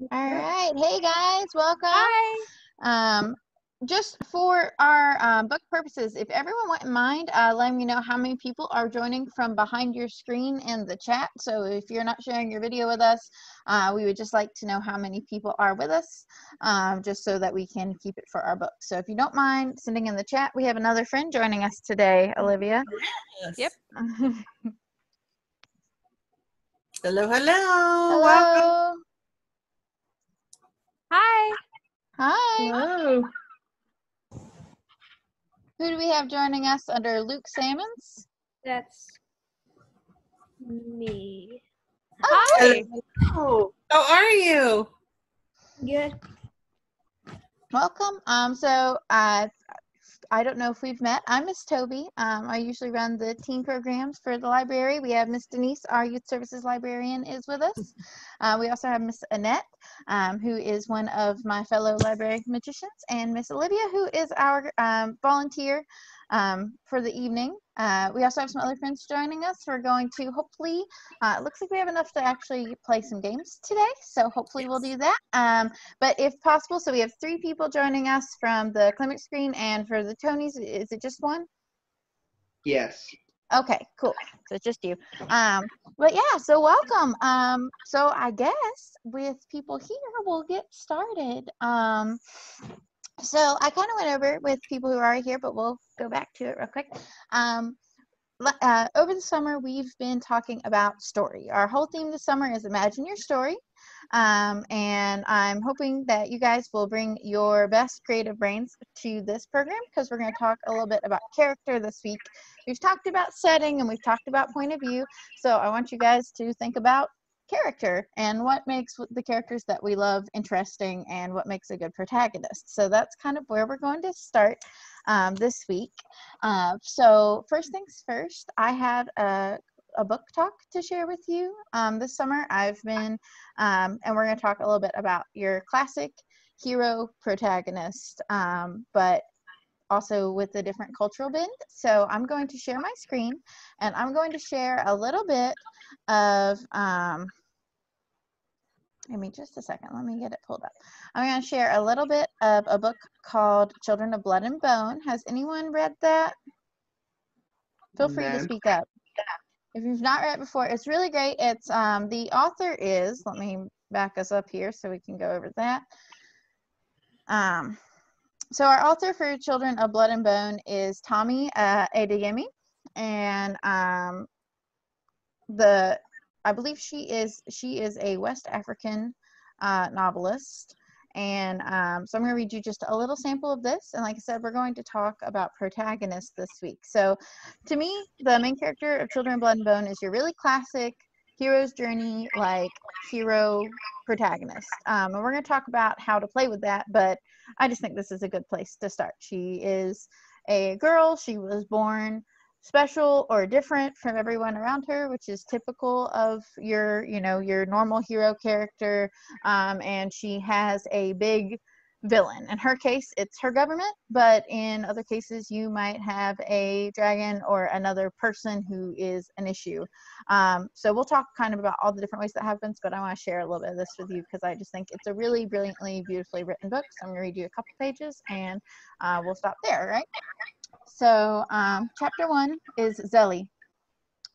All right. Hey guys, welcome. Hi. Just for our book purposes, if everyone wouldn't mind letting me know how many people are joining from behind your screen in the chat. So if you're not sharing your video with us, we would just like to know how many people are with us, just so that we can keep it for our book. So if you don't mind sending in the chat, we have another friend joining us today, Olivia. Yes. Yep. Hello, hello. Welcome. Hello. Hi. Hi. Hello. Who do we have joining us under Luke Salmons? That's me. Hi. Hello. How are you? Good. Welcome. I don't know if we've met. I'm Miss Toby. I usually run the teen programs for the library. We have Miss Denise, our youth services librarian, is with us. We also have Miss Annette, who is one of my fellow library magicians, and Miss Olivia, who is our volunteer for the evening. We also have some other friends joining us. We're going to hopefully, it looks like we have enough to actually play some games today, so hopefully we'll do that. But if possible, so we have 3 people joining us from the clinic screen, and for the Tonys, is it just one? Yes. Okay, cool. So it's just you. But yeah, so welcome. So I guess with people here, we'll get started. So I kind of went over with people who are here, but we'll go back to it real quick. Over the summer, we've been talking about story. Our whole theme this summer is Imagine Your Story. And I'm hoping that you guys will bring your best creative brains to this program, because we're going to talk a little bit about character this week. We've talked about setting and we've talked about point of view. So I want you guys to think about character and what makes the characters that we love interesting and what makes a good protagonist. So that's kind of where we're going to start this week. So first things first, I had a book talk to share with you this summer. I've been, and we're going to talk a little bit about your classic hero protagonist, but also with a different cultural bend. So I'm going to share my screen, and I'm going to share a little bit of, give me just a second, let me get it pulled up. I'm going to share a little bit of a book called Children of Blood and Bone. Has anyone read that? Feel free to No. speak up. If you've not read it before, it's really great. It's the author is, let me back us up here so we can go over that. So our author for Children of Blood and Bone is Tomi Adeyemi, and I believe she is a West African novelist. And so I'm going to read you just a little sample of this. And like I said, we're going to talk about protagonists this week. So to me, the main character of Children of Blood and Bone is your really classic hero's journey, like hero protagonist. And we're going to talk about how to play with that, but I just think this is a good place to start. She is a girl. She was born special or different from everyone around her, which is typical of your normal hero character. And she has a big villain. In her case, it's her government, but in other cases, you might have a dragon or another person who is an issue. So we'll talk kind of about all the different ways that happens, but I want to share a little bit of this with you because I just think it's a really brilliantly, beautifully written book. So I'm going to read you a couple pages, and we'll stop there, right? So chapter 1 is Zelly.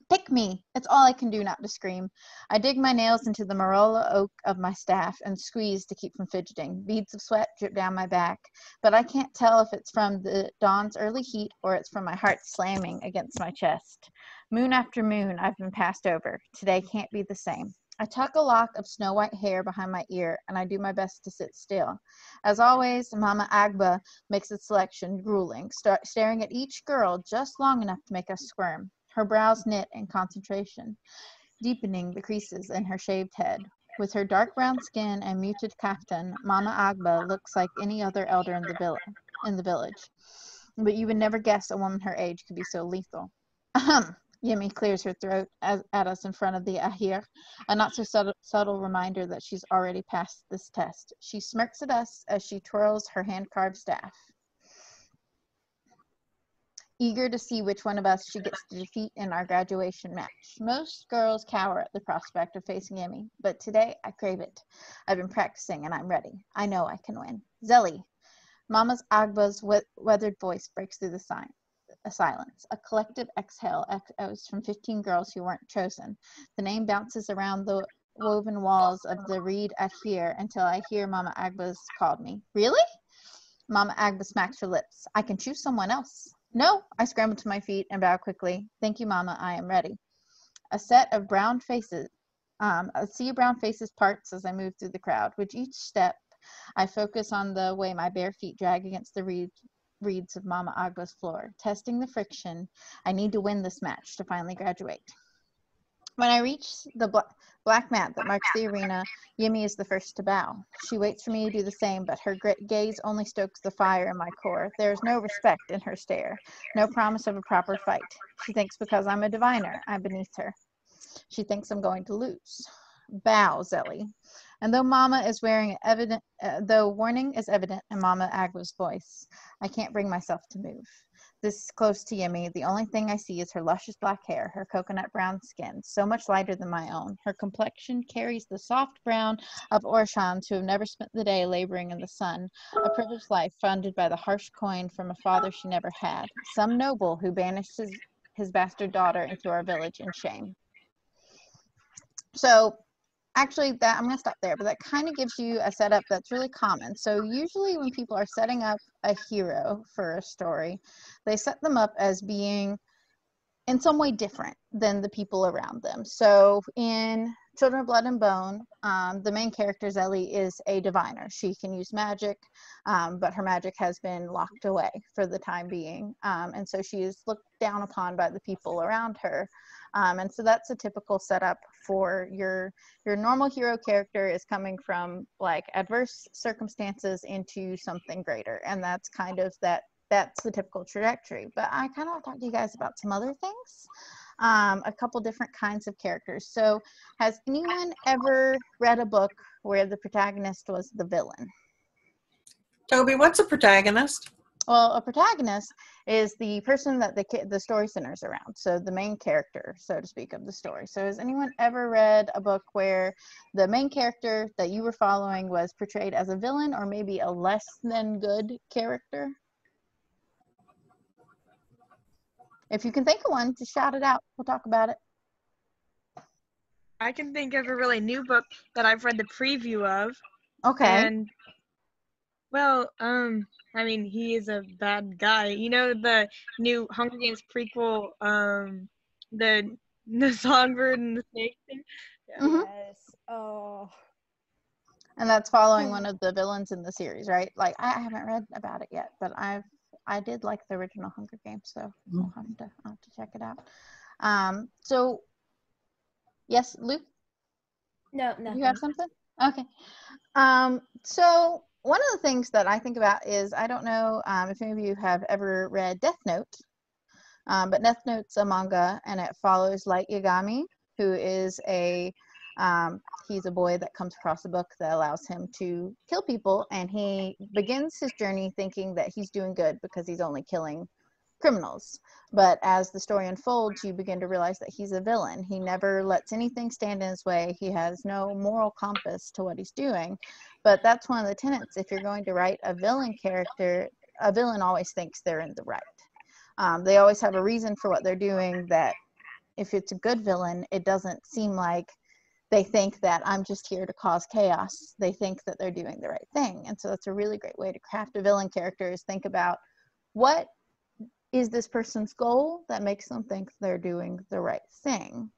Pick me. It's all I can do not to scream. I dig my nails into the Marola oak of my staff and squeeze to keep from fidgeting. Beads of sweat drip down my back, but I can't tell if it's from the dawn's early heat or it's from my heart slamming against my chest. Moon after moon, I've been passed over. Today can't be the same. I tuck a lock of snow-white hair behind my ear, and I do my best to sit still. As always, Mama Agba makes its selection grueling, staring at each girl just long enough to make us squirm. Her brows knit in concentration, deepening the creases in her shaved head. With her dark brown skin and muted kaftan, Mama Agba looks like any other elder in the village. But you would never guess a woman her age could be so lethal. Ahem. Yemi clears her throat at us in front of the Ahir, a not-so-subtle reminder that she's already passed this test. She smirks at us as she twirls her hand-carved staff. eager to see which one of us she gets to defeat in our graduation match. Most girls cower at the prospect of facing Yemi, but today I crave it. I've been practicing and I'm ready. I know I can win. Zelly. Mama's Agba's weathered voice breaks through the silence. A collective exhale echoes from 15 girls who weren't chosen. The name bounces around the woven walls of the reed at here until I hear Mama Agba's called me. Really? Mama Agba smacks her lips. I can choose someone else. No, I scramble to my feet and bow quickly. Thank you, Mama, I am ready. A sea of brown faces parts as I move through the crowd. With each step, I focus on the way my bare feet drag against the reeds of Mama Agba's floor. Testing the friction, I need to win this match to finally graduate. When I reach the black mat that marks the arena, Yemi is the first to bow. She waits for me to do the same, but her gaze only stokes the fire in my core. There is no respect in her stare, no promise of a proper fight. She thinks because I'm a diviner, I'm beneath her. She thinks I'm going to lose. Bow, Zelly. And though warning is evident in Mama Agba's voice, I can't bring myself to move. This close to Yemi, the only thing I see is her luscious black hair, her coconut brown skin, so much lighter than my own. Her complexion carries the soft brown of Orshans who have never spent the day laboring in the sun, a privileged life funded by the harsh coin from a father she never had, some noble who banished his bastard daughter into our village in shame. So actually I'm going to stop there, but that kind of gives you a setup that's really common. So usually when people are setting up a hero for a story, they set them up as being in some way different than the people around them. So in Children of Blood and Bone, the main character, Zelly, is a diviner. She can use magic, but her magic has been locked away for the time being. And so she is looked down upon by the people around her. And so that's a typical setup for your normal hero character is coming from like adverse circumstances into something greater. And that's kind of that's the typical trajectory. But I kind of want to talk to you guys about some other things, a couple different kinds of characters. So has anyone ever read a book where the protagonist was the villain? Toby, what's a protagonist? Well, a protagonist is the person that the story centers around. So the main character, so to speak, of the story. So has anyone ever read a book where the main character that you were following was portrayed as a villain or maybe a less than good character? If you can think of one, just shout it out. We'll talk about it. I can think of a really new book that I've read the preview of. Okay. And, well, I mean, he is a bad guy. You know the new Hunger Games prequel, the Songbird and the Snake thing? Mhm. Yes. Oh. And that's following one of the villains in the series, right? Like I haven't read about it yet, but I did like the original Hunger Games, so I'll have to check it out. So yes, Luke? No, Do nothing. you have something? Okay. So one of the things that I think about is, I don't know if any of you have ever read Death Note, but Death Note's a manga, and it follows Light Yagami, who is he's a boy that comes across a book that allows him to kill people, and he begins his journey thinking that he's doing good because he's only killing criminals. But as the story unfolds, you begin to realize that he's a villain. He never lets anything stand in his way. He has no moral compass to what he's doing. But that's one of the tenets. If you're going to write a villain character, a villain always thinks they're in the right. They always have a reason for what they're doing, that if it's a good villain, it doesn't seem like they think that I'm just here to cause chaos. They think that they're doing the right thing. And so that's a really great way to craft a villain character, is think about what is this person's goal that makes them think they're doing the right thing.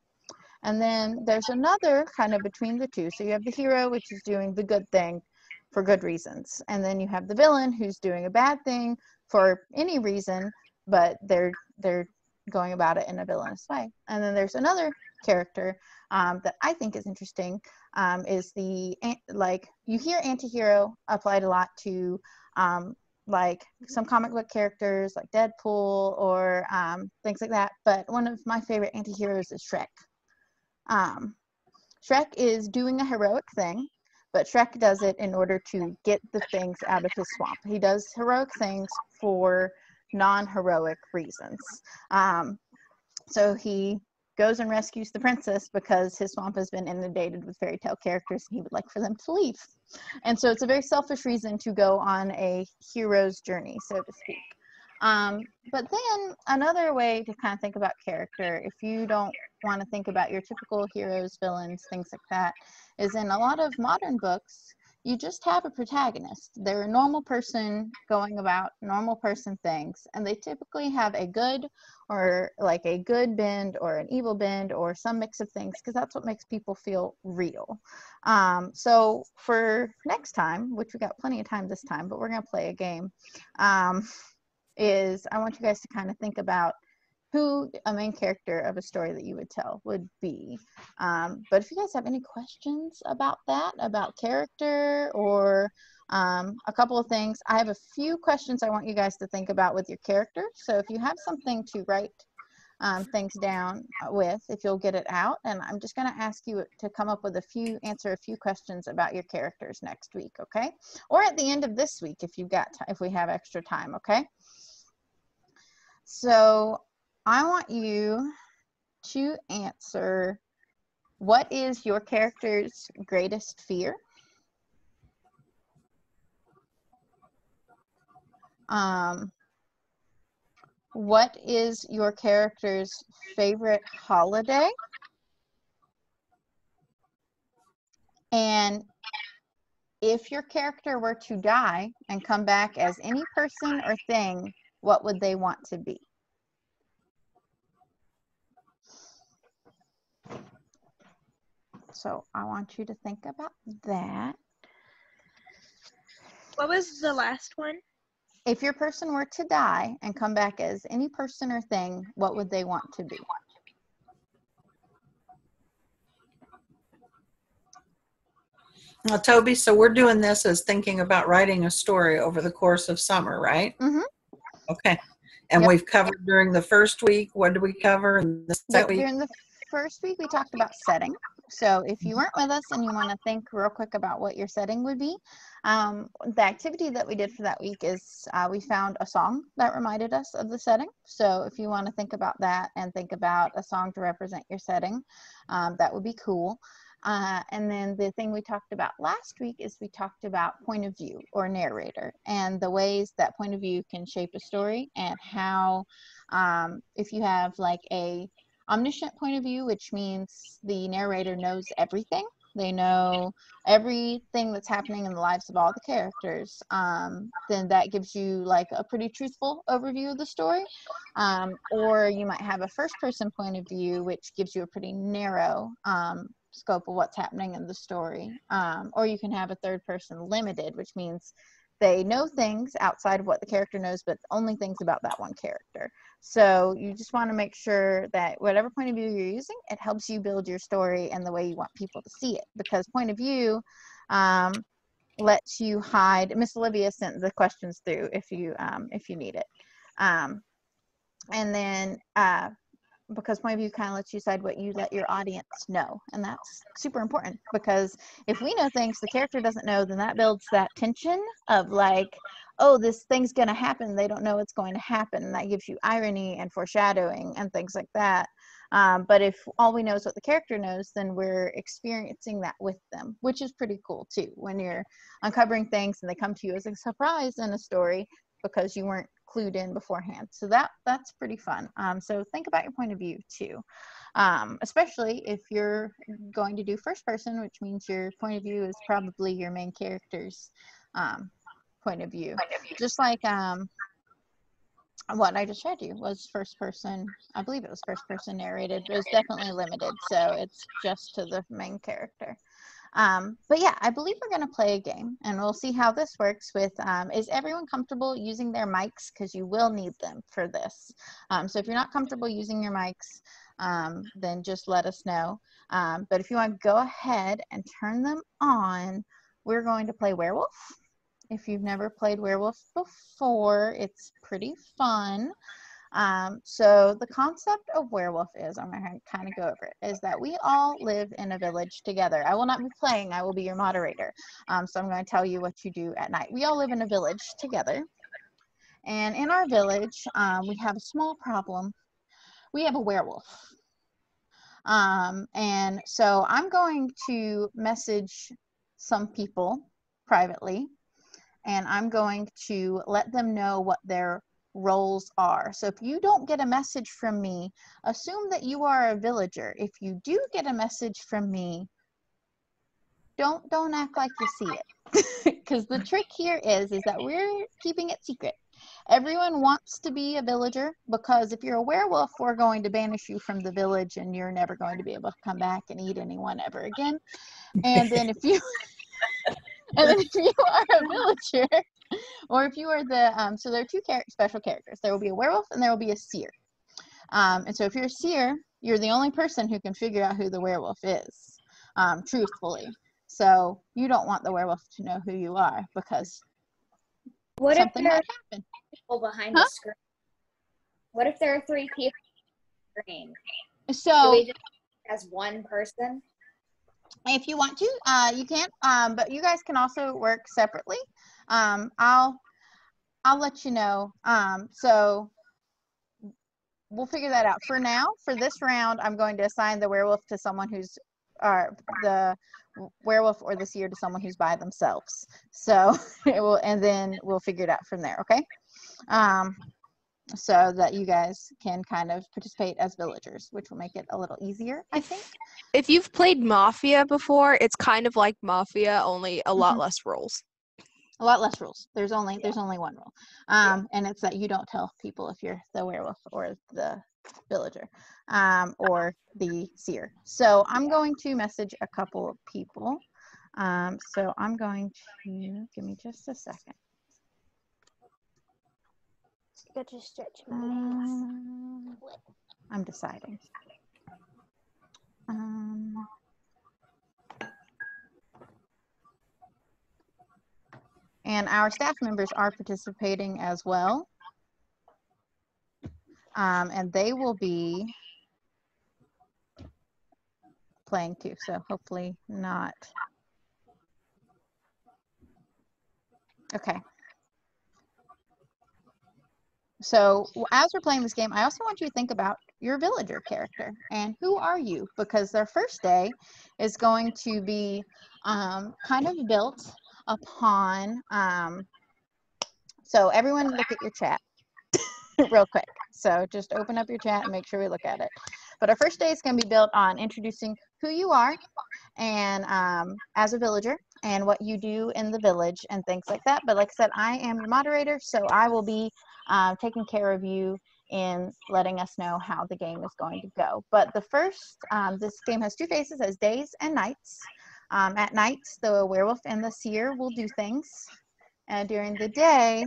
And then there's another kind of between the two. So you have the hero, which is doing the good thing for good reasons. And then you have the villain who's doing a bad thing for any reason, but they're going about it in a villainous way. And then there's another character that I think is interesting, is you hear anti-hero applied a lot to like some comic book characters like Deadpool or things like that. But one of my favorite anti-heroes is Shrek. Shrek is doing a heroic thing, but Shrek does it in order to get the things out of his swamp. He does heroic things for non-heroic reasons. So he goes and rescues the princess because his swamp has been inundated with fairy tale characters and he would like for them to leave. And so it's a very selfish reason to go on a hero's journey, so to speak. But then another way to kind of think about character, if you don't want to think about your typical heroes, villains, things like that, is in a lot of modern books, you just have a protagonist. They're a normal person going about normal person things, and they typically have a good or like a good bend or an evil bend or some mix of things, because that's what makes people feel real. So for next time, which we got plenty of time this time, but we're going to play a game, is I want you guys to kind of think about who a main character of a story that you would tell would be. But if you guys have any questions about that, about character or a couple of things, I have a few questions I want you guys to think about with your character. So if you have something to write things down with, if you'll get it out, and I'm just going to ask you to come up with answer a few questions about your characters next week, okay? Or at the end of this week if you've got if we have extra time, okay? So I want you to answer, what is your character's greatest fear? What is your character's favorite holiday? And if your character were to die and come back as any person or thing, what would they want to be? So I want you to think about that. What was the last one? If your person were to die and come back as any person or thing, what would they want to be? Well, Toby, so we're doing this as thinking about writing a story over the course of summer, right? Mm-hmm. Okay. And Yep. we've covered during the first week. What did we cover in the second week? During the first week, we talked about setting. So if you weren't with us and you want to think real quick about what your setting would be, the activity that we did for that week is we found a song that reminded us of the setting. So if you want to think about that and think about a song to represent your setting, that would be cool. And then the thing we talked about last week is we talked about point of view or narrator and the ways that point of view can shape a story, and how if you have like a omniscient point of view, which means the narrator knows everything. They know everything that's happening in the lives of all the characters. Then that gives you like a pretty truthful overview of the story. Or you might have a first person point of view, which gives you a pretty narrow scope of what's happening in the story. Or you can have a third person limited, which means they know things outside of what the character knows, but only things about that one character. So you just want to make sure that whatever point of view you're using, it helps you build your story and the way you want people to see it. Because point of view lets you hide. Miss Olivia sent the questions through if you need it. And then because point of view kind of lets you decide what you let your audience know. And that's super important, because if we know things the character doesn't know, then that builds that tension of like, oh, this thing's going to happen. They don't know it's going to happen. And that gives you irony and foreshadowing and things like that. But if all we know is what the character knows, then we're experiencing that with them, which is pretty cool too. When you're uncovering things and they come to you as a surprise in a story because you weren't clued in beforehand. So that's pretty fun. So think about your point of view too, especially if you're going to do first person, which means your point of view is probably your main character's point of view. Just like what I just read you was first person. I believe it was first person narrated, but it's definitely limited, so it's just to the main character. But yeah, I believe we're going to play a game, and we'll see how this works with, is everyone comfortable using their mics? Because you will need them for this. So if you're not comfortable using your mics, then just let us know. But if you want to go ahead and turn them on, we're going to play Werewolf. If you've never played Werewolf before, it's pretty fun. So the concept of Werewolf is, I'm going to kind of go over it, is that we all live in a village together. I will not be playing, I will be your moderator. So I'm going to tell you what you do at night. We all live in a village together, And in our village, we have a small problem. We have a werewolf. And so I'm going to message some people privately, and I'm going to let them know what their roles are. So if you don't get a message from me, assume that you are a villager. If you do get a message from me, don't act like you see it. Because the trick here is that we're keeping it secret. Everyone wants to be a villager, because if you're a werewolf, we're going to banish you from the village and you're never going to be able to come back and eat anyone ever again. And then if you and then if you are a villager, or if you are the so there are two special characters. There will be a werewolf and there will be a seer. And so if you're a seer, you're the only person who can figure out who the werewolf is, truthfully. So you don't want the werewolf to know who you are, because What if something there are might happen. people behind the screen? What if there are 3 people on the screen? Do So we just as one person? if you want to, you can, but you guys can also work separately. I'll let you know. So we'll figure that out. For now, for this round, I'm going to assign the werewolf to someone who's, the werewolf or the seer to someone who's by themselves. So it will, and then we'll figure it out from there. Okay. So that you guys can kind of participate as villagers, which will make it a little easier, I think. If you've played Mafia before, it's kind of like Mafia, only a lot less rules. A lot less rules. There's only one rule, and it's that you don't tell people if you're the werewolf or the villager, or the seer. So I'm going to message a couple of people. So I'm going to give me just a second. Got to stretch my legs. I'm deciding. And our staff members are participating as well. And they will be playing too, so hopefully not. Okay. So as we're playing this game, I also want you to think about your villager character and who are you? Because their first day is going to be kind of built upon, so everyone look at your chat real quick. So just open up your chat and make sure we look at it. But our first day is going to be built on introducing who you are and as a villager and what you do in the village and things like that. But like I said, I am your moderator, so I will be taking care of you in letting us know how the game is going to go. But the first, this game has 2 phases, as days and nights. At night, the werewolf and the seer will do things. And during the day,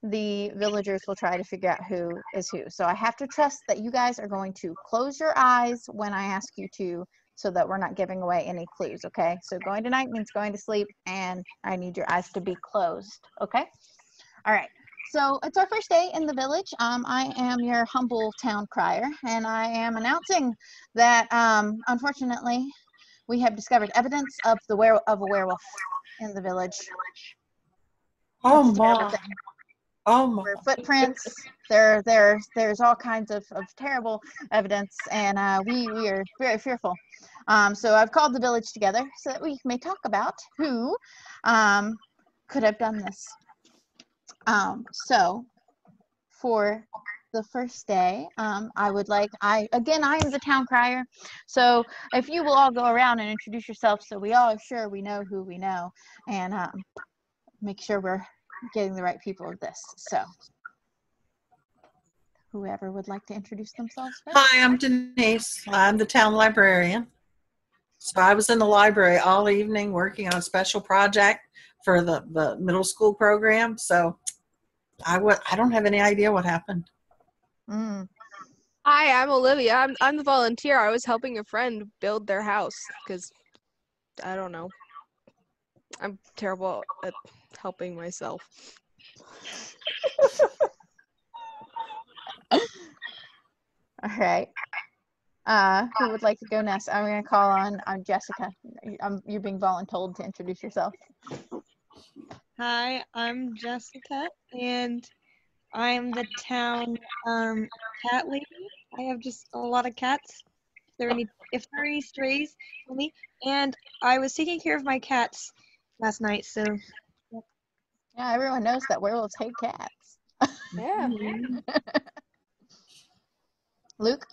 the villagers will try to figure out who is who. So I have to trust that you guys are going to close your eyes when I ask you to, so that we're not giving away any clues, okay? So going to night means going to sleep, and I need your eyes to be closed, okay? All right, so it's our first day in the village. I am your humble town crier, and I am announcing that, unfortunately, we have discovered evidence of a werewolf in the village. Oh It's a terrible my. thing. Oh my. There are footprints. There's all kinds of terrible evidence, and we are very fearful. So I've called the village together so that we may talk about who could have done this. So for the first day, I would like, I am the town crier. So if you will all go around and introduce yourself, so we all are sure we know who we know, and make sure we're getting the right people of this. So whoever would like to introduce themselves first. Hi, I'm Denise. I'm the town librarian. So I was in the library all evening working on a special project for the middle school program. So I don't have any idea what happened. Mm. Hi, I'm Olivia. I'm the volunteer. I was helping a friend build their house because I don't know. I'm terrible at helping myself. All right. Who would like to go next? I'm going to call on Jessica. You're being voluntold to introduce yourself. Hi, I'm Jessica, and I'm the town cat lady. I have just a lot of cats. If there are any strays, tell me. And I was taking care of my cats last night, so Yeah, everyone knows that werewolves hate cats. Yeah. Luke?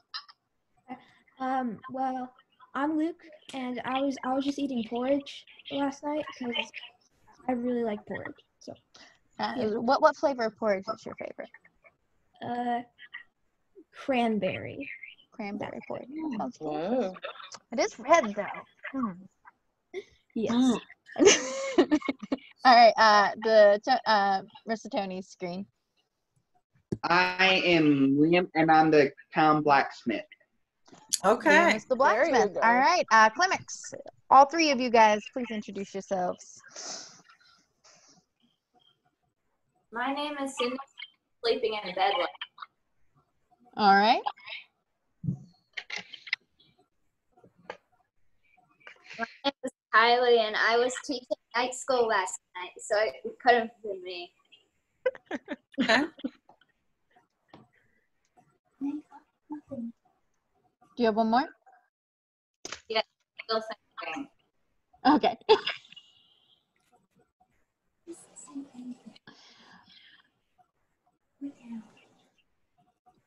Well, I'm Luke, and I was just eating porridge last night because I really like porridge. So, Yeah. What flavor of porridge is your favorite? cranberry. Cranberry porridge. Sounds Whoa. delicious. It is red though. Yes. Mm. All right, Mr. Tony's screen. I am Liam, and I'm the town blacksmith. Okay. Liam is the There you blacksmith. go. All right, Clemix. All three of you guys, please introduce yourselves. My name is Cindy, sleeping in bed. All right. My name is Kylie, and I was teaching night school last night, so it couldn't have been me. Okay. Do you have one more? Still thinking. Okay.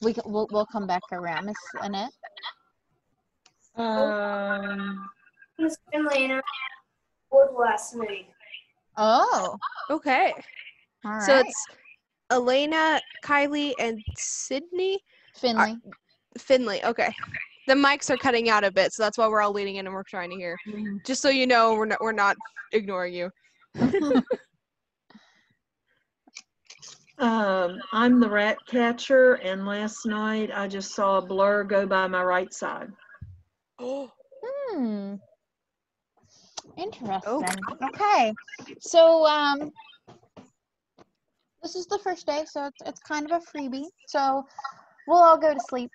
We'll come back around, Miss Annette. Miss Finley and I board last night. Oh, Okay. all right. So it's Elena, Kylie, and Sydney. Finley. Finley. Okay. The mics are cutting out a bit, so that's why we're all leaning in and we're trying to hear. Just so you know, we're not ignoring you. I'm the rat catcher, and last night I just saw a blur go by my right side. Hmm. Interesting. Okay. So this is the first day, so it's kind of a freebie. So we'll all go to sleep.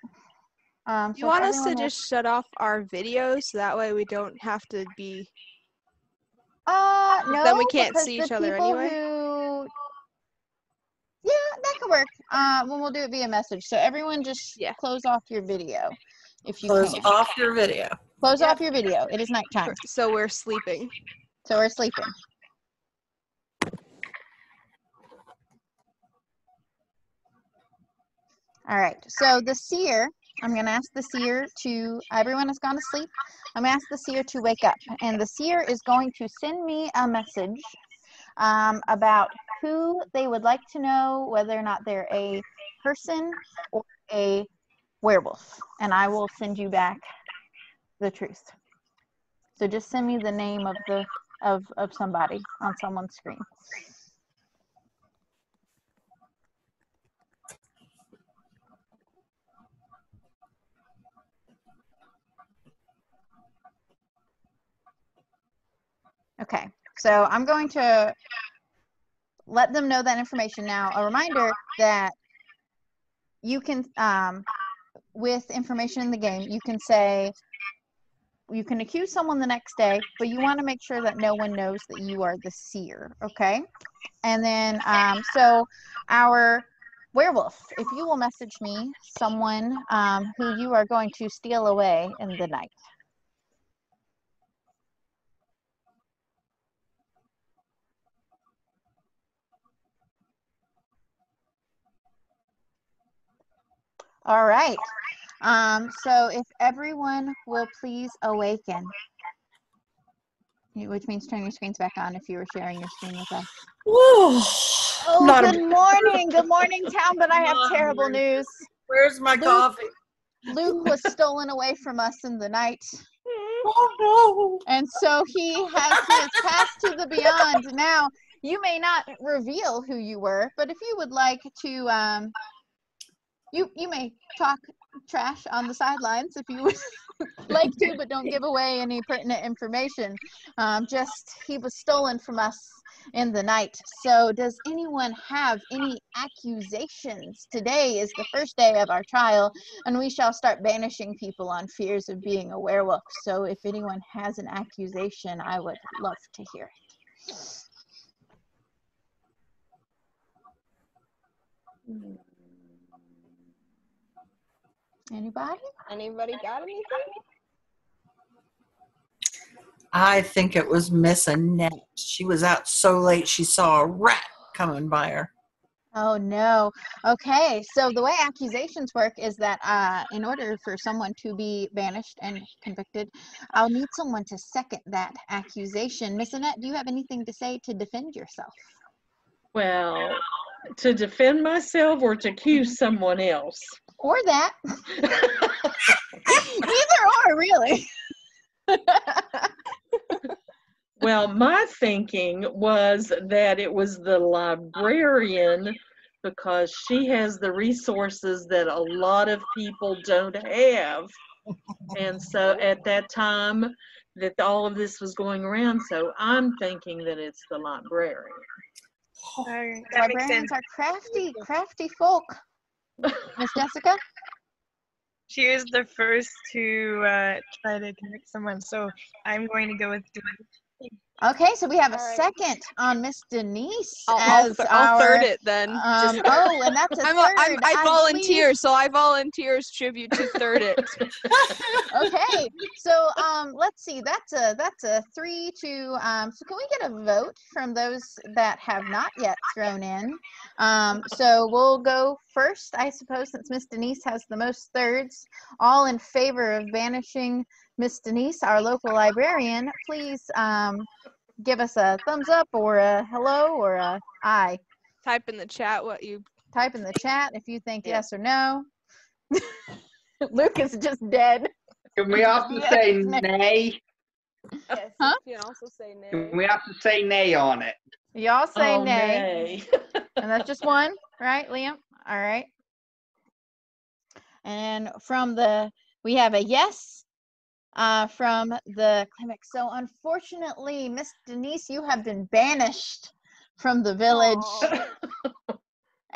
You So want us to everyone will- just shut off our videos so that way we don't have to be. No. Then we can't because see the each other people anyway? Yeah, that could work. When we'll do it via message. So everyone just Yeah. close off your video if you Close can. off your video. Close off your video. It is nighttime. So we're sleeping. So we're sleeping. All right. So the seer, I'm going to ask the seer to, everyone has gone to sleep. I'm going to ask the seer to wake up. And the seer is going to send me a message about who they would like to know, whether or not they're a person or a werewolf. And I will send you back the truth. So just send me the name of the of somebody on someone's screen. Okay, so I'm going to let them know that information now. A reminder that you can, with information in the game, you can say, you can accuse someone the next day, but you want to make sure that no one knows that you are the seer, okay? And then, so our werewolf, if you will message me someone who you are going to steal away in the night. All right. So if everyone will please awaken, which means turn your screens back on if you were sharing your screen with us. Woo. Oh, Not a- good morning. Good morning, town, but I have terrible news. Where's my coffee? Luke was stolen away from us in the night. Oh And so he has passed to the beyond. Now, you may not reveal who you were, but if you would like to, you may talk trash on the sidelines if you would like to, but don't give away any pertinent information. He was stolen from us in the night. So does anyone have any accusations? Today is the first day of our trial, and we shall start banishing people on fears of being a werewolf. So if anyone has an accusation, I would love to hear it. Anybody? Anybody got anything? I think it was Miss Annette. She was out so late she saw a rat coming by her. Oh no. Okay, so the way accusations work is that in order for someone to be banished and convicted, I'll need someone to second that accusation. Miss Annette, do you have anything to say to defend yourself? Well, to defend myself or to accuse someone else? Or that. Either or, really. Well, my thinking was that it was the librarian because she has the resources that a lot of people don't have. And so at that time that all of this was going around, so I'm thinking that it's the librarian. That makes Librarians sense. are crafty folk. Miss Jessica? She was the first to try to convict someone, so I'm going to go with Denise. Okay, so we have a All right. second on Miss Denise I'll as I'll third our. it then. Just Oh, and that's a I third. I volunteer, so I volunteer as tribute to third it. Okay, so let's see. That's a 3 to. So can we get a vote from those that have not yet thrown in? So we'll go first, I suppose, since Miss Denise has the most thirds. All in favor of banishing Miss Denise, our local librarian, please give us a thumbs up or a hello or a aye. Type in the chat what you. Type in the chat if you think Yeah. yes or no. Luke is just dead. Can we also Yes, say no. nay? Yes, Huh? you can also say nay. Can we also say nay on it? Y'all say Oh, nay. nay. And that's just one, right, Liam? All right. And we have a yes from the clinic. So unfortunately, Miss Denise, you have been banished from the village. Aw.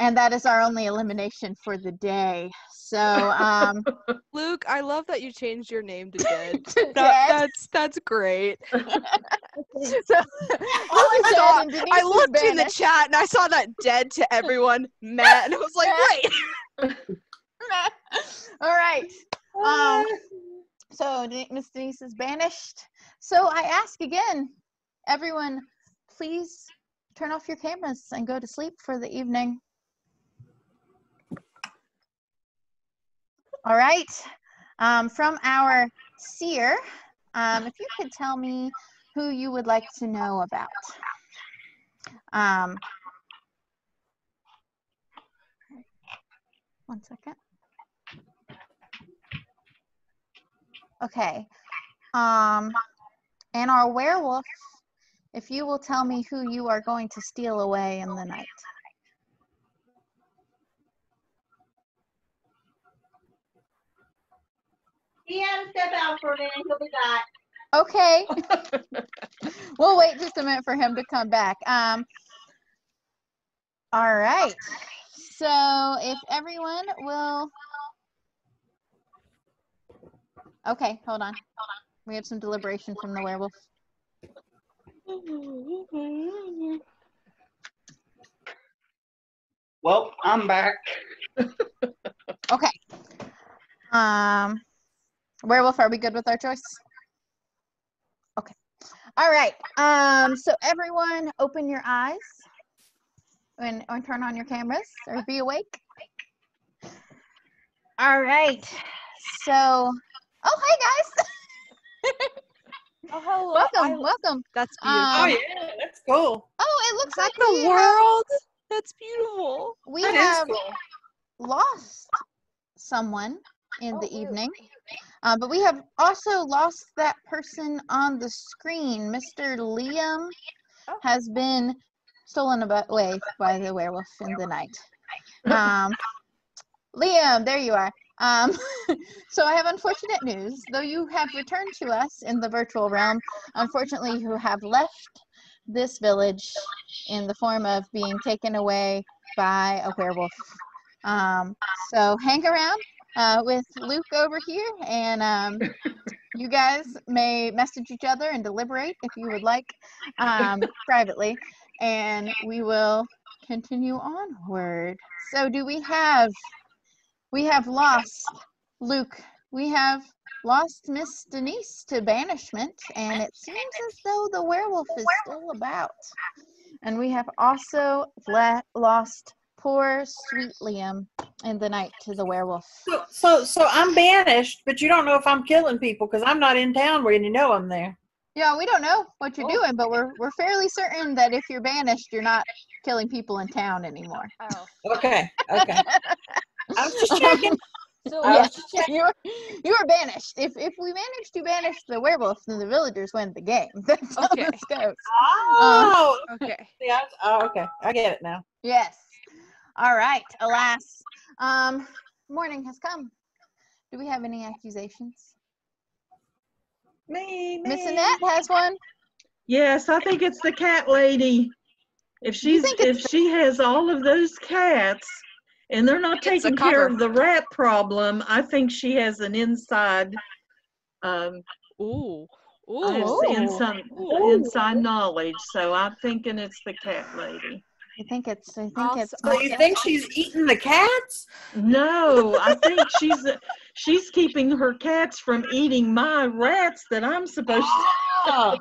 And that is our only elimination for the day. So Luke, I love that you changed your name to Dead. to Dead. That's great. So I Luke is dead and Denise I is looked in the banished. chat and I saw that Dead to everyone, Matt, and I was like, wait. All right. So Miss Denise is banished. So I ask again, everyone, please turn off your cameras and go to sleep for the evening. All right. From our seer, if you could tell me who you would like to know about. One second. Okay. And our werewolf, if you will tell me who you are going to steal away in the night. He had to step out for a minute. He'll be back. Okay. We'll wait just a minute for him to come back. All right. So if everyone will. Okay, hold on. We have some deliberation from the werewolf. Well, I'm back. Okay. Werewolf, are we good with our choice? Okay. All right. So everyone open your eyes and turn on your cameras or be awake. All right. So, oh, hi guys. Oh, hello. Welcome. That's beautiful. Oh, yeah, that's cool. Oh, it looks like the we have, world. That's beautiful. we That have is cool. lost someone in the evening. But we have also lost that person on the screen. Mr. Liam has been stolen away by the werewolf in the night. Liam, there you are. So I have unfortunate news. Though you have returned to us in the virtual realm, unfortunately you have left this village in the form of being taken away by a werewolf. So hang around with Luke over here, and you guys may message each other and deliberate if you would like privately, and we will continue onward. So do we have lost Luke, we have lost Miss Denise to banishment, and it seems as though the werewolf is still about. And we have also lost poor sweet Liam in the night to the werewolf. So I'm banished, but you don't know if I'm killing people because I'm not in town where you know I'm there. Yeah, we don't know what you're doing, but we're fairly certain that if you're banished, you're not killing people in town anymore. Oh. Okay. I was just checking. So Yes, you were banished. If we manage to banish the werewolf, then the villagers win the game. That's how Okay. this goes. Oh, Okay. yeah. Okay. I get it now. Yes. All right. Alas, morning has come. Do we have any accusations? Me. Miss Annette has one. Yes, I think it's the cat lady. If she has all of those cats and they're not It's a taking care cover. of the rat problem, I think she has an inside Ooh. inside knowledge. So I'm thinking it's the cat lady. I think it's So you think she's eating the cats? No, I think she's keeping her cats from eating my rats that I'm supposed to. Oh,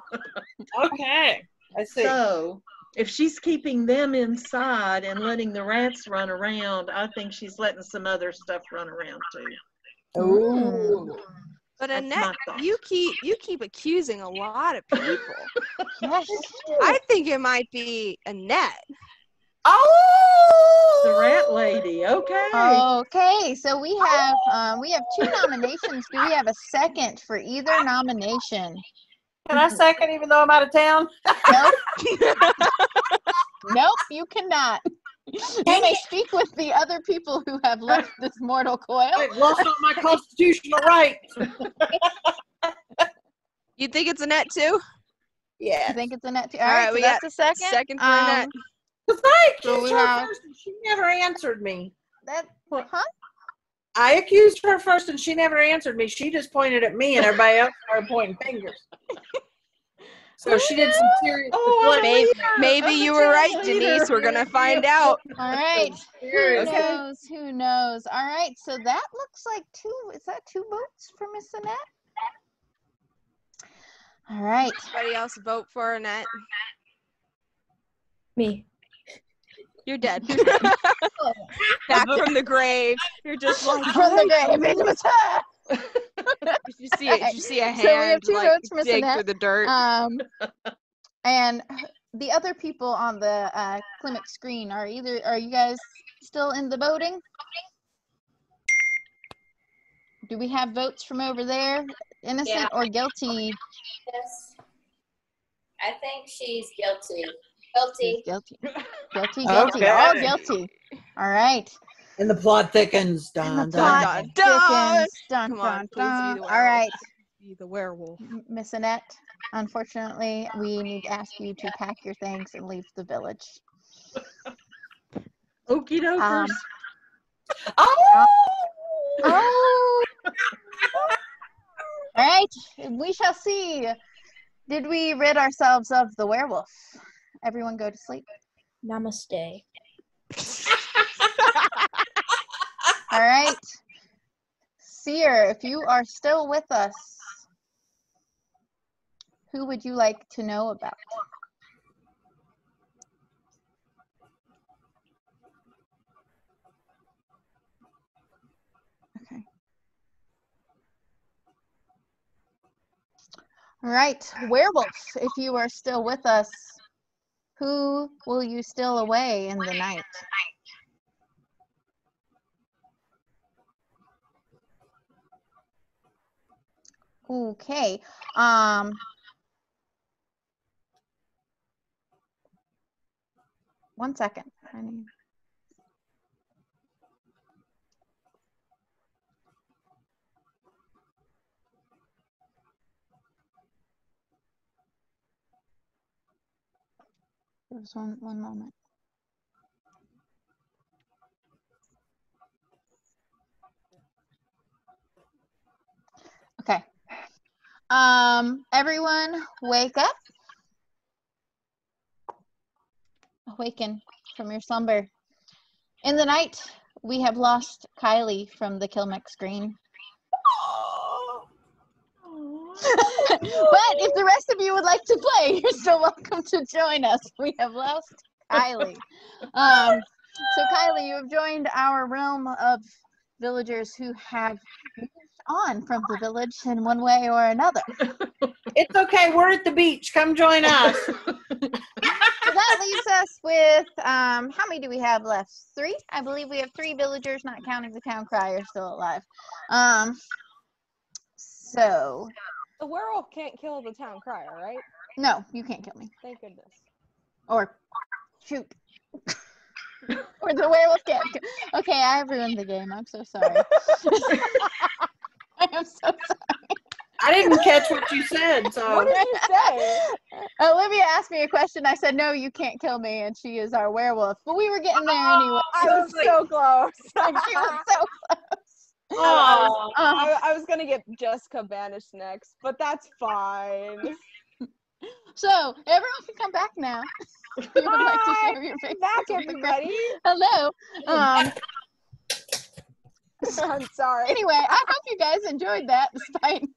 okay. I see. So if she's keeping them inside and letting the rats run around, I think she's letting some other stuff run around too. Ooh. But That's Annette, my thought. you keep accusing a lot of people. Yes. I think it might be Annette. Oh, The rat lady. Okay. Okay, so we have 2 nominations. Do we have a second for either nomination? Can I second even though I'm out of town? Nope. Nope, you cannot. You may speak with the other people who have left this mortal coil. I've lost all my constitutional rights. You think it's Annette too? Yeah. I think it's Annette too. All All right, right, so we that's got a second. second for Annette. Because I So accused we her have- first and she never answered me. Huh? I accused her first and she never answered me. She just pointed at me and everybody else started pointing fingers. So she did some serious deflection. Maybe you were right, Denise. We're gonna find out. All right. Who Serious. knows? Who knows? All right. So that looks like 2. Is that 2 votes for Miss Annette? All right. Anybody else vote for Annette? Me. You're dead. Back from the grave. You're just like From the grave, it was her. Did you see it? Did you see a hand So we have 2 like votes for Miss dig Annette. through the dirt? And the other people on the Klimek screen are you guys still in the voting? Do we have votes from over there? Innocent or guilty? Yes. I think she's guilty. Guilty. Guilty. Guilty. Okay. All guilty. All right. And the plot thickens. And Dun, the dun, plot dun. thickens. Dun, Come on, dun, please be the dun. werewolf. All right. Be the werewolf. Miss Annette, unfortunately, we need to ask you to pack your things and leave the village. Okie dokers. Oh! Oh! All right, we shall see. Did we rid ourselves of the werewolf? Everyone go to sleep. Namaste. All right. Seer, if you are still with us, who would you like to know about? Okay. All right, werewolf, if you are still with us, who will you steal away in the night? Okay. One second. There's one moment. Okay. Everyone wake up. awaken from your slumber. In the night, we have lost Kylie from the Kilmec screen. But if the rest of you would like to play, you're still welcome to join us. We have lost Kylie. So Kylie, you have joined our realm of villagers who have moved on from the village in one way or another. It's okay. We're at the beach. Come join us. So that leaves us with, how many do we have left? 3? I believe we have 3 villagers, not counting the town crier, still alive. So, The werewolf can't kill the town crier, right? no, you can't kill me. Thank goodness. Or, shoot. Or the werewolf can't kill. Okay, I ruined the game. I'm so sorry. I am so sorry. I didn't catch what you said, so. What did you say? Olivia asked me a question. I said, no, you can't kill me, and she is our werewolf. But we were getting there anyway. I was so close. She was so close. Oh, I was gonna get Jessica banished next, but that's fine. So, everyone can come back now. If you would like to Hi, share your I'm faces back, with the group. everybody. Hello. I'm sorry. Anyway, I hope you guys enjoyed that despite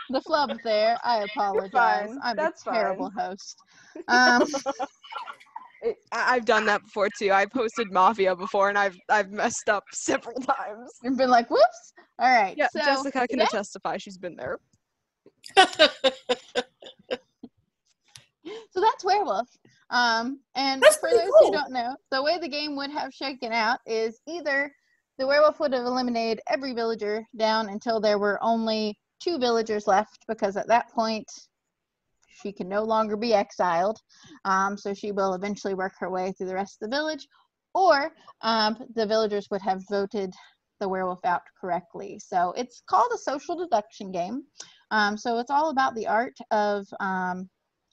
the flub there. I apologize. fine. I'm That's a terrible host. I've done that before too. I've hosted Mafia before, and I've messed up several times. You've been like, whoops. All right. Yeah, so, Jessica can yeah. testify. She's been there. So that's werewolf. And That's for pretty those cool. who don't know, the way the game would have shaken out is either the werewolf would have eliminated every villager down until there were only 2 villagers left, because at that point she can no longer be exiled. So she will eventually work her way through the rest of the village, or the villagers would have voted the werewolf out correctly. So it's called a social deduction game. So it's all about the art of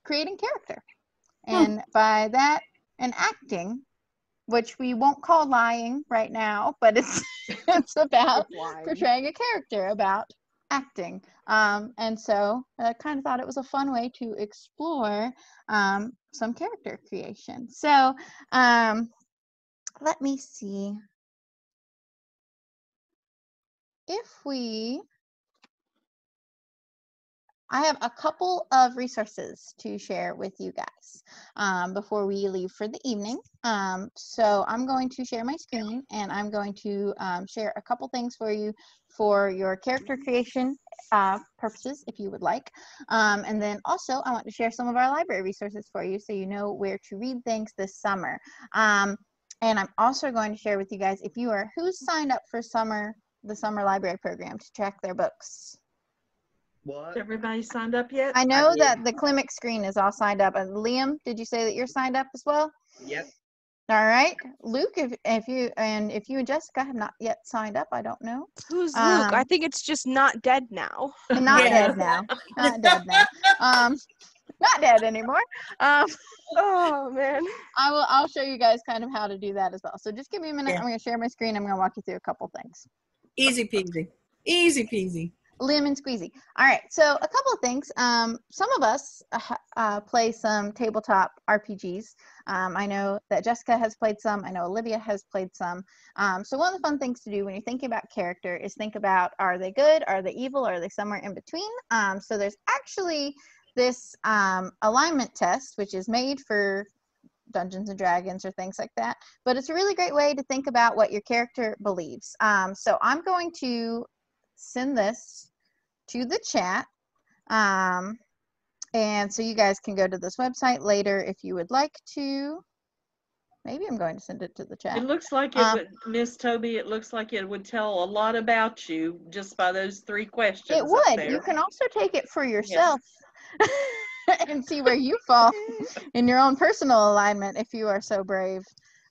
creating character. And by that, and acting, which we won't call lying right now, but it's it's about It's lying. portraying a character, about acting. And so I kind of thought it was a fun way to explore some character creation. So let me see. I have a couple of resources to share with you guys before we leave for the evening. So I'm going to share my screen, and I'm going to share a couple things for you for your character creation purposes, if you would like. And then also I want to share some of our library resources for you so you know where to read things this summer. And I'm also going to share with you guys, who's signed up for the summer library program to track their books. What? Everybody signed up yet? I know did. that the Climic screen is all signed up. And Liam, did you say that you're signed up as well? Yep. All right, Luke, if you and Jessica have not yet signed up, I don't know. Who's Luke? I think it's just not dead now. Not Yeah. dead now. Not dead now. Not dead anymore. Oh man. I'll show you guys kind of how to do that as well. So just give me a minute. Yeah. I'm going to share my screen. I'm going to walk you through a couple things. Easy peasy. Easy peasy. Lemon squeezy. All right, so a couple of things. Some of us play some tabletop RPGs. I know that Jessica has played some. I know Olivia has played some. So one of the fun things to do when you're thinking about character is think about, are they good, are they evil, are they somewhere in between? So there's actually this alignment test, which is made for Dungeons and Dragons or things like that. But it's a really great way to think about what your character believes. So I'm going to send this to the chat, and so you guys can go to this website later if you would like to. Maybe I'm going to send it to the chat. It looks like it would, Miss Toby, it looks like it would tell a lot about you just by those 3 questions. It up would. there. You can also take it for yourself and see where you fall in your own personal alignment if you are so brave.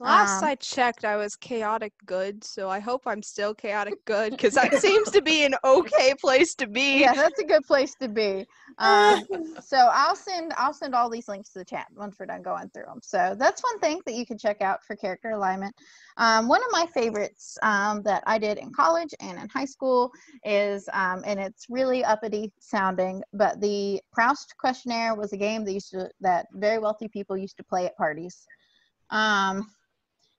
Last I checked, I was chaotic good, so I hope I'm still chaotic good, because that seems to be an okay place to be. Yeah, that's a good place to be. So I'll send all these links to the chat once we're done going through them. So that's one thing that you can check out for character alignment. One of my favorites that I did in college and in high school is, and it's really uppity sounding, but the Proust questionnaire was a game that very wealthy people used to play at parties.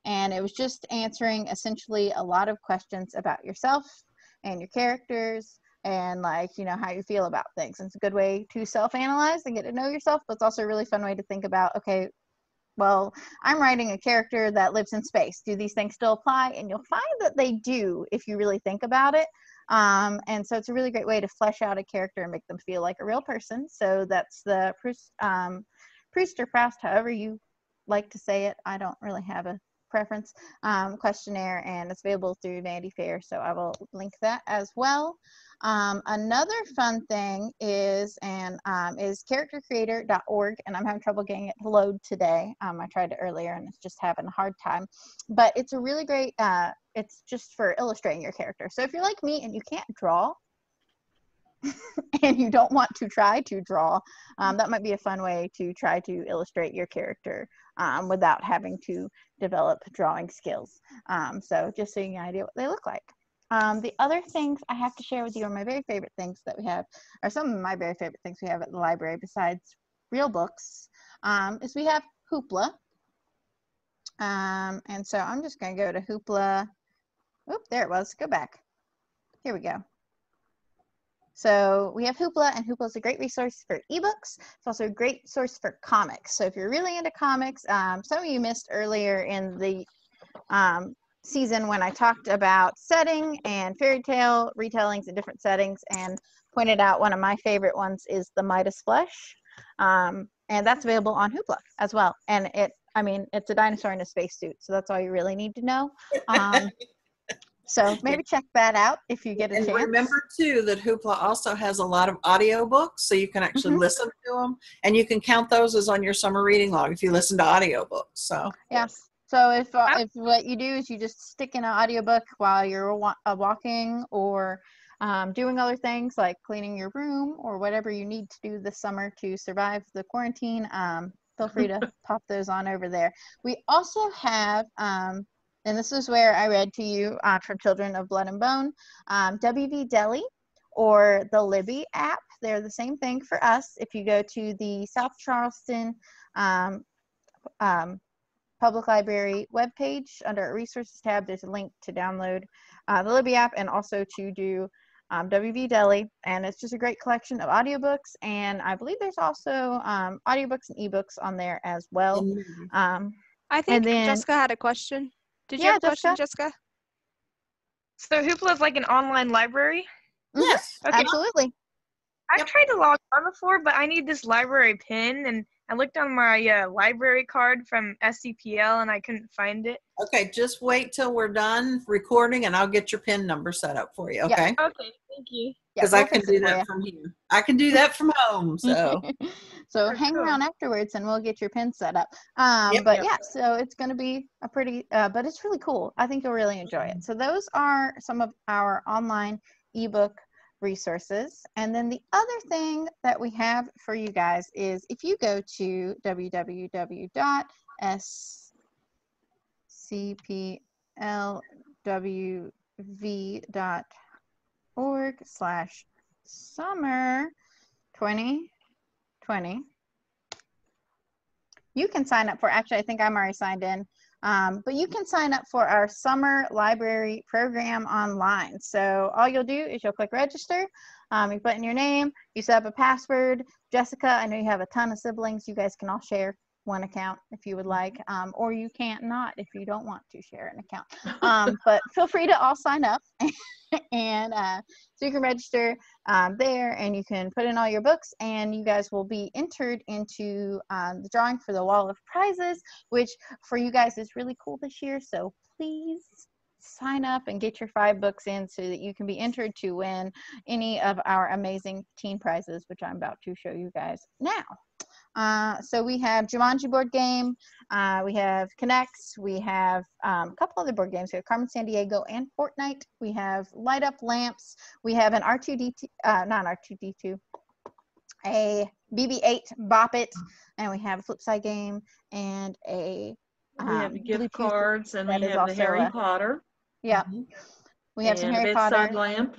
And it was just answering essentially a lot of questions about yourself and your characters and, like, you know, how you feel about things. And it's a good way to self-analyze and get to know yourself, but it's also a really fun way to think about, okay, well, I'm writing a character that lives in space. Do these things still apply? And you'll find that they do if you really think about it. And so it's a really great way to flesh out a character and make them feel like a real person. So that's the Proust or Proust, however you like to say it. I don't really have a preference questionnaire, and it's available through Vanity Fair, so I will link that as well. Another fun thing is charactercreator.org, and I'm having trouble getting it to load today. I tried it earlier and it's just having a hard time, but it's a really great it's just for illustrating your character. So if you're like me and you can't draw and you don't want to try to draw, that might be a fun way to try to illustrate your character without having to develop drawing skills. So just so you have an idea what they look like. The other things I have to share with you are my very favorite things that we have, or some of my very favorite things we have at the library besides real books, is we have Hoopla. And so I'm just going to go to Hoopla. Oop, there it was. Go back. Here we go. So we have Hoopla, and Hoopla is a great resource for ebooks. It's also a great source for comics. So if you're really into comics, some of you missed earlier in the season when I talked about setting and fairy tale retellings in different settings, and pointed out one of my favorite ones is the Midas Flesh. And that's available on Hoopla as well. And it's a dinosaur in a spacesuit, so that's all you really need to know. So maybe check that out if you get a chance. And remember, too, that Hoopla also has a lot of audiobooks, so you can actually listen to them, and you can count those as on your summer reading log if you listen to audiobooks. So yes. So if what you do is you just stick in an audiobook while you're walking or doing other things like cleaning your room or whatever you need to do this summer to survive the quarantine, feel free to pop those on over there. We also have and this is where I read to you from Children of Blood and Bone, WV Deli or the Libby app. They're the same thing for us. If you go to the South Charleston Public Library webpage, under our resources tab, there's a link to download the Libby app and also to do WV Deli. And it's just a great collection of audiobooks. And I believe there's also audiobooks and ebooks on there as well. I think Jessica had a question. Did you have a question, Jessica? So Hoopla is like an online library? Yes, okay. Absolutely. I've tried to log on before, but I need this library pin, and I looked on my library card from SCPL, and I couldn't find it. Okay, just wait till we're done recording, and I'll get your PIN number set up for you, okay? Yeah. Okay, thank you. Because I can do that from here. I can do that from home, so. So hang around afterwards and we'll get your PIN set up. Yeah, so it's going to be a pretty, but it's really cool. I think you'll really enjoy it. So those are some of our online ebook resources. And then the other thing that we have for you guys is if you go to www.scplwv.org/summer 2020, you can sign up for, actually I think I'm already signed in, but you can sign up for our summer library program online. So all you'll do is you'll click register, you put in your name, you set up a password. Jessica, I know you have a ton of siblings, you guys can all share one account if you would like, or you can't not if you don't want to share an account, but feel free to all sign up. And so you can register there, and you can put in all your books, and you guys will be entered into the drawing for the wall of prizes, which for you guys is really cool this year. So please sign up and get your 5 books in so that you can be entered to win any of our amazing teen prizes, which I'm about to show you guys now. So we have Jumanji board game. We have Connects. We have a couple other board games. We have Carmen Sandiego and Fortnite. We have Light Up Lamps. We have an R2D2, not R2D2, a BB-8 Bop It, and we have a Flipside game and a We have gift Bluetooth cards, and we that is have the also Harry a- Potter. Yeah, we have some and a Harry bedside Potter, lamp.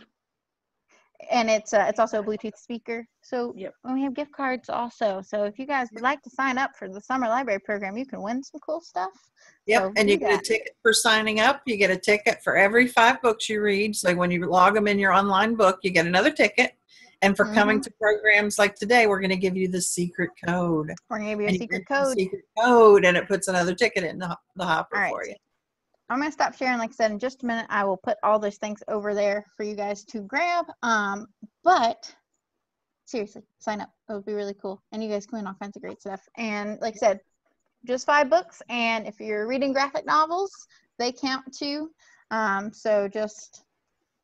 and it's also a Bluetooth speaker. So Yep. and we have gift cards also. So if you guys would like to sign up for the summer library program, you can win some cool stuff. Yep, So and do you get a that. ticket for signing up. You get a ticket for every 5 books you read. So when you log them in your online book, you get another ticket. And for coming to programs like today, we're going to give you the secret code. We're gonna give you a And secret enter the code. secret code, and it puts another ticket in the hopper All right. for you. I'm gonna stop sharing. Like I said, in just a minute, I will put all those things over there for you guys to grab. But seriously, sign up. It would be really cool, and you guys can win all kinds of great stuff. And like I said, just 5 books. And if you're reading graphic novels, they count too. So just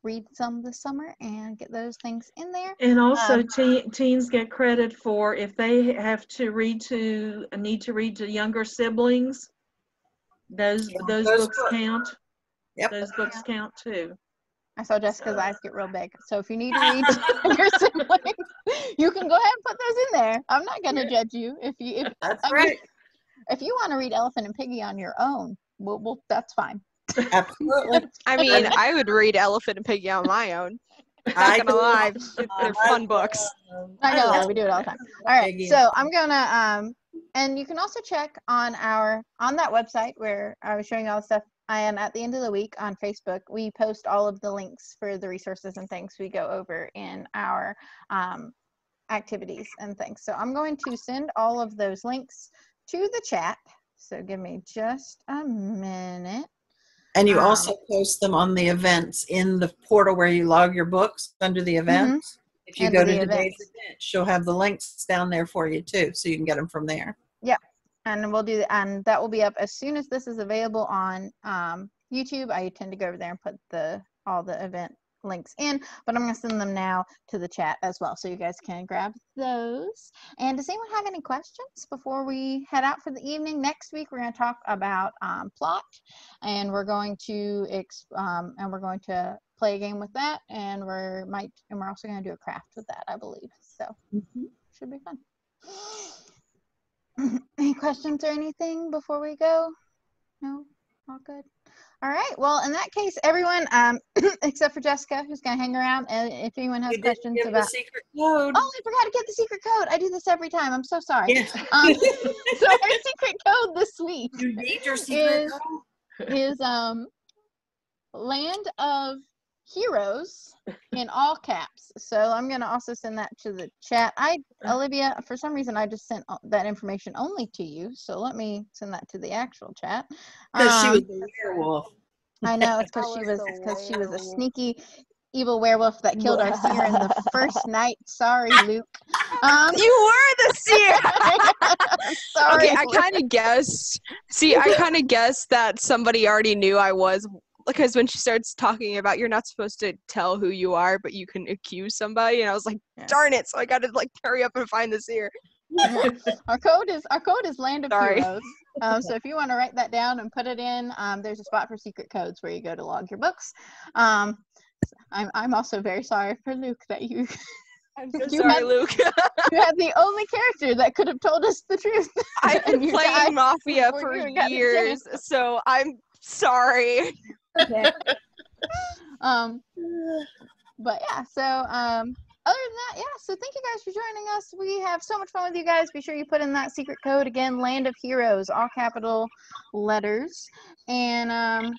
read some this summer and get those things in there. And also, teens get credit for if they have to need to read to younger siblings. Those books count. Yep. Those books count too. I saw Jessica's eyes get real big. So if you need to read to your siblings, you can go ahead and put those in there. I'm not going to judge you. That's I mean, right. if you want to read Elephant and Piggy on your own, we'll that's fine. Absolutely. I mean, I would read Elephant and Piggy on my own. I Not gonna do. lie, they're fun books. I know, love we do it all the time. All right, Piggy. so I'm gonna and you can also check on that website where I was showing all the stuff. And at the end of the week on Facebook, we post all of the links for the resources and things we go over in our activities and things. So I'm going to send all of those links to the chat. So give me just a minute. And you also post them on the events in the portal where you log your books under the events. If you Under go to the today's events. event, she'll have the links down there for you too, so you can get them from there. Yep. And we'll do and that will be up as soon as this is available on YouTube. I tend to go over there and put all the event links in, but I'm going to send them now to the chat as well, so you guys can grab those. And does anyone have any questions before we head out for the evening? Next week we're going to talk about plot, and we're going to play a game with that, and we're also going to do a craft with that, I believe. So should be fun. Any questions or anything before we go? No? All good. All right. Well, in that case, everyone, except for Jessica, who's going to hang around, and if anyone has questions give about the secret code. Oh, I forgot to get the secret code. I do this every time. I'm so sorry. Yeah. So our secret code this week You need your secret code. is Land of Heroes in all caps. So I'm going to also send that to the chat. Olivia, for some reason, I just sent that information only to you. So let me send that to the actual chat. Because she was the werewolf. I know, it's because she was a sneaky evil werewolf that killed our seer in the first night. Sorry, Luke. You were the seer. Sorry. Okay, I kind of guessed. See, I kind of guessed that somebody already knew I was, because when she starts talking about you're not supposed to tell who you are, but you can accuse somebody, and I was like, darn it! So I got to hurry up and find the seer. Our code is Land of Sorry. Heroes. So if you want to write that down and put it in, there's a spot for secret codes where you go to log your books. I'm also very sorry for Luke that you. I'm so sorry, Luke. You had the only character that could have told us the truth. I've been And you playing died Mafia before for you got the years, chance. so I'm sorry. Okay. But yeah, so other than that, yeah, so thank you guys for joining us. We have so much fun with you guys. Be sure you put in that secret code again, Land of Heroes, all capital letters. And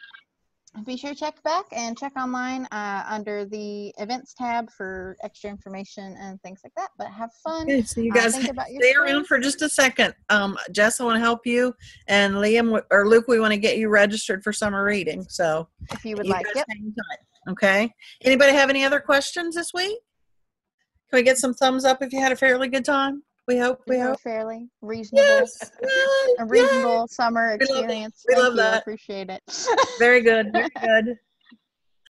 be sure to check back and check online under the events tab for extra information and things like that. But have fun. Okay, so you guys Think about your stay around schools. for just a second. Jess, I want to help you, and Liam or Luke, we want to get you registered for summer reading. So If you would like, guys yep. hang tight, okay? Anybody have any other questions this week? Can we get some thumbs up if you had a fairly good time? We hope. We hope. Fairly reasonable. Yes. A reasonable summer We love it. experience. We Thank love you. I that. appreciate it. Very good. Very good.